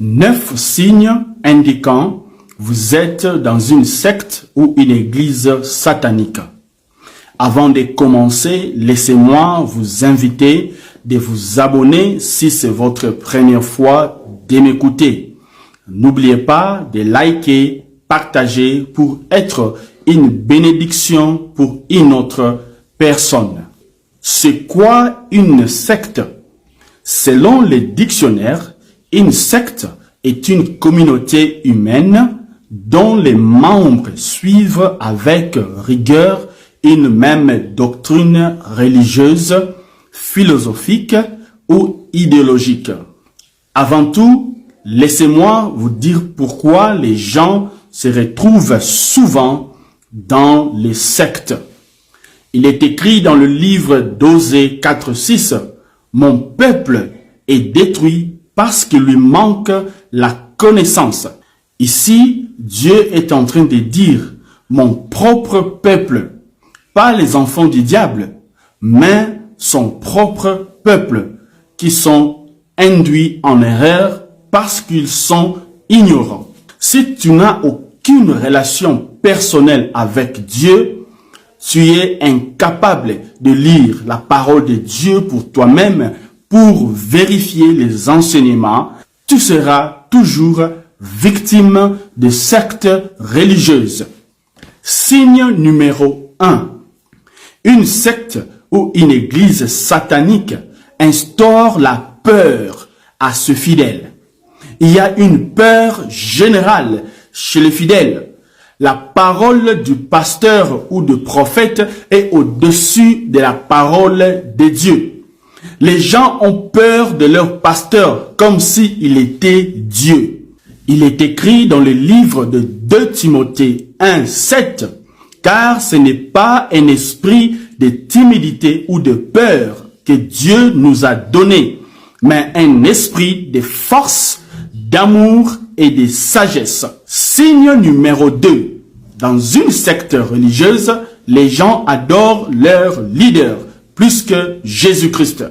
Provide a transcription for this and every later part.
9 signes indiquant vous êtes dans une secte ou une église satanique. Avant de commencer, laissez-moi vous inviter de vous abonner si c'est votre première fois de m'écouter. N'oubliez pas de liker, partager pour être une bénédiction pour une autre personne. C'est quoi une secte? Selon les dictionnaires, une secte est une communauté humaine dont les membres suivent avec rigueur une même doctrine religieuse, philosophique ou idéologique. Avant tout, laissez-moi vous dire pourquoi les gens se retrouvent souvent dans les sectes. Il est écrit dans le livre d'Osée 4:6, « Mon peuple est détruit parce qu'il lui manque la connaissance. » Ici, Dieu est en train de dire « Mon propre peuple », pas les enfants du diable, mais son propre peuple, qui sont induits en erreur parce qu'ils sont ignorants. Si tu n'as aucune relation personnelle avec Dieu, tu es incapable de lire la parole de Dieu pour toi-même, pour vérifier les enseignements. Tu seras toujours victime de sectes religieuses. Signe numéro 1. Une secte ou une église satanique instaure la peur à ce fidèle. Il y a une peur générale chez les fidèles. La parole du pasteur ou du prophète est au-dessus de la parole de Dieu. Les gens ont peur de leur pasteur comme s'il était Dieu. Il est écrit dans le livre de 2 Timothée 1:7, car ce n'est pas un esprit de timidité ou de peur que Dieu nous a donné, mais un esprit de force, d'amour et de sagesse. Signe numéro 2. Dans une secte religieuse, les gens adorent leur leader plus que Jésus-Christ.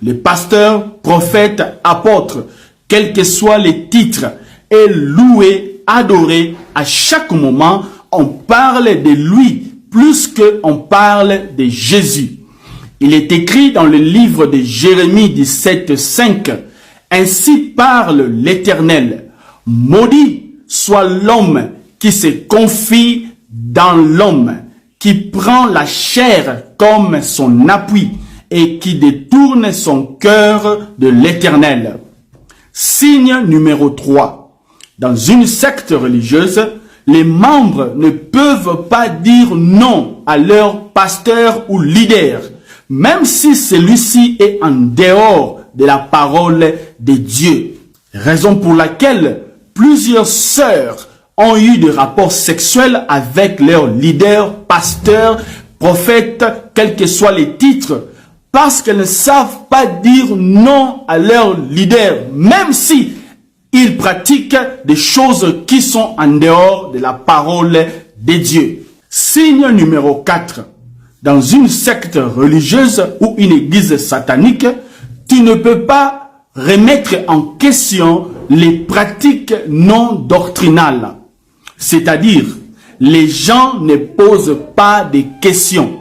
Les pasteurs, prophètes, apôtres, quels que soient les titres, est loué, adoré. À chaque moment, on parle de lui plus qu'on parle de Jésus. Il est écrit dans le livre de Jérémie 17:5. Ainsi parle l'Éternel. Maudit soit l'homme qui se confie dans l'homme, qui prend la chair comme son appui et qui détourne son cœur de l'Éternel. Signe numéro 3. Dans une secte religieuse, les membres ne peuvent pas dire non à leur pasteur ou leader, même si celui-ci est en dehors de la parole de Dieu. Raison pour laquelle plusieurs sœurs ont eu des rapports sexuels avec leur leader, pasteur, prophète, quels que soient les titres, parce qu'elles ne savent pas dire non à leur leader, même si ils pratiquent des choses qui sont en dehors de la parole de Dieu. Signe numéro 4. Dans une secte religieuse ou une église satanique, tu ne peux pas remettre en question les pratiques non doctrinales. C'est-à-dire, les gens ne posent pas de questions.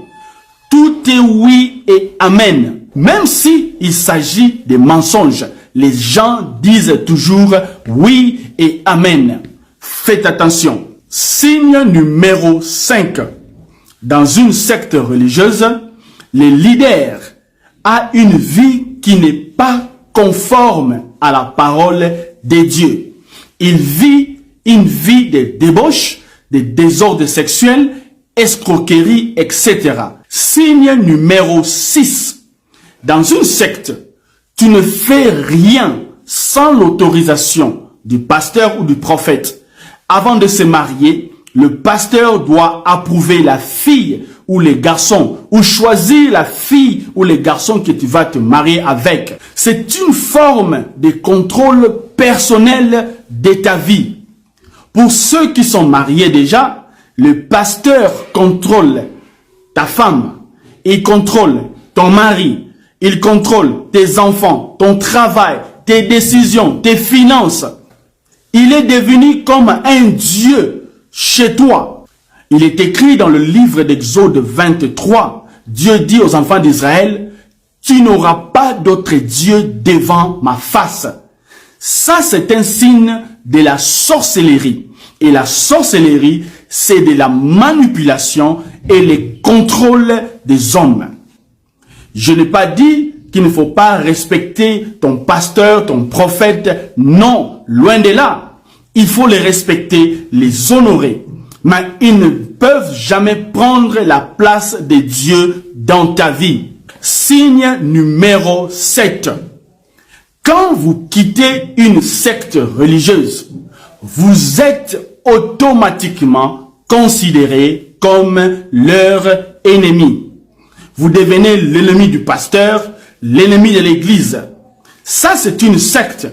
Tout est oui et amen. Même si il s'agit de mensonges, les gens disent toujours oui et amen. Faites attention. Signe numéro 5. Dans une secte religieuse, le leader a une vie qui n'est pas conforme à la parole de Dieu. Il vit une vie de débauche, de désordre sexuel, escroquerie, etc. Signe numéro 6. Dans une secte, tu ne fais rien sans l'autorisation du pasteur ou du prophète. Avant de se marier, le pasteur doit approuver la fille ou les garçons, ou choisir la fille ou les garçons que tu vas te marier avec. C'est une forme de contrôle personnel de ta vie. Pour ceux qui sont mariés déjà, le pasteur contrôle ta femme, il contrôle ton mari, il contrôle tes enfants, ton travail, tes décisions, tes finances. Il est devenu comme un Dieu chez toi. Il est écrit dans le livre d'Exode 23. Dieu dit aux enfants d'Israël, « Tu n'auras pas d'autre Dieu devant ma face. » Ça, c'est un signe de la sorcellerie. Et la sorcellerie, c'est de la manipulation et le contrôle des hommes. Je n'ai pas dit qu'il ne faut pas respecter ton pasteur, ton prophète. Non, loin de là. Il faut les respecter, les honorer. Mais ils ne peuvent jamais prendre la place de Dieu dans ta vie. Signe numéro 7. Quand vous quittez une secte religieuse, vous êtes automatiquement considéré comme leur ennemi. Vous devenez l'ennemi du pasteur, l'ennemi de l'église. Ça, c'est une secte.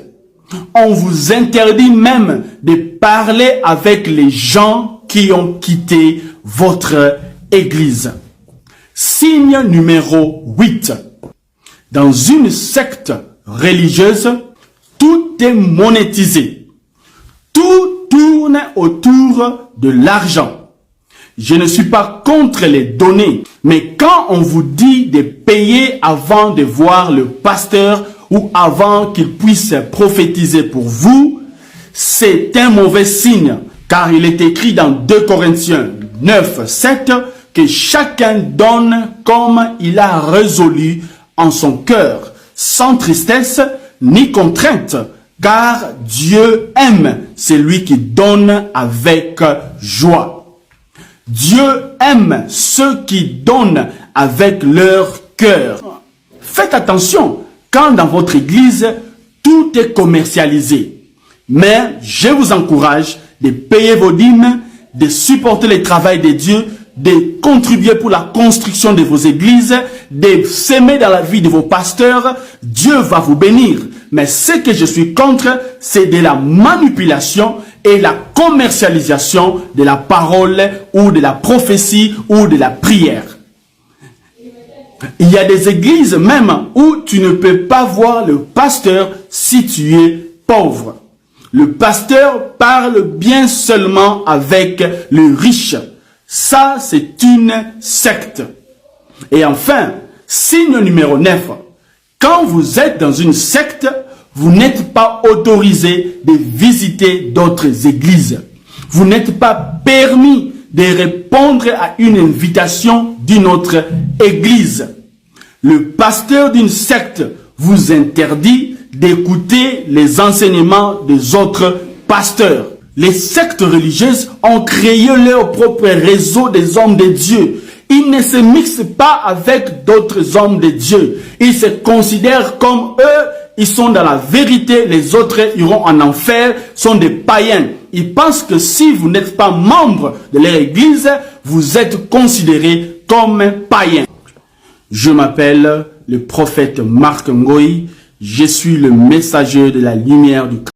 On vous interdit même de parler avec les gens qui ont quitté votre église. Signe numéro 8. Dans une secte religieuse, tout est monétisé. Tout tourne autour de l'argent. Je ne suis pas contre les données, mais quand on vous dit de payer avant de voir le pasteur ou avant qu'il puisse prophétiser pour vous, c'est un mauvais signe, car il est écrit dans 2 Corinthiens 9, 7, que chacun donne comme il a résolu en son cœur, sans tristesse ni contrainte, car Dieu aime celui qui donne avec joie. Dieu aime ceux qui donnent avec leur cœur. Faites attention, quand dans votre église, tout est commercialisé. Mais je vous encourage de payer vos dîmes, de supporter le travail de Dieu, de contribuer pour la construction de vos églises, de s'aimer dans la vie de vos pasteurs. Dieu va vous bénir. Mais ce que je suis contre, c'est de la manipulation et la commercialisation de la parole ou de la prophétie ou de la prière. Il y a des églises même où tu ne peux pas voir le pasteur si tu es pauvre. Le pasteur parle bien seulement avec le riche. Ça, c'est une secte. Et enfin, signe numéro 9. Quand vous êtes dans une secte, vous n'êtes pas autorisé de visiter d'autres églises. Vous n'êtes pas permis de répondre à une invitation d'une autre église. Le pasteur d'une secte vous interdit d'écouter les enseignements des autres pasteurs. Les sectes religieuses ont créé leur propre réseau des hommes de Dieu. Ils ne se mixent pas avec d'autres hommes de Dieu. Ils se considèrent comme eux, ils sont dans la vérité, les autres iront en enfer, sont des païens. Ils pensent que si vous n'êtes pas membre de leur église, vous êtes considéré comme païen. Je m'appelle le prophète Marc Ngoï, je suis le messager de la lumière du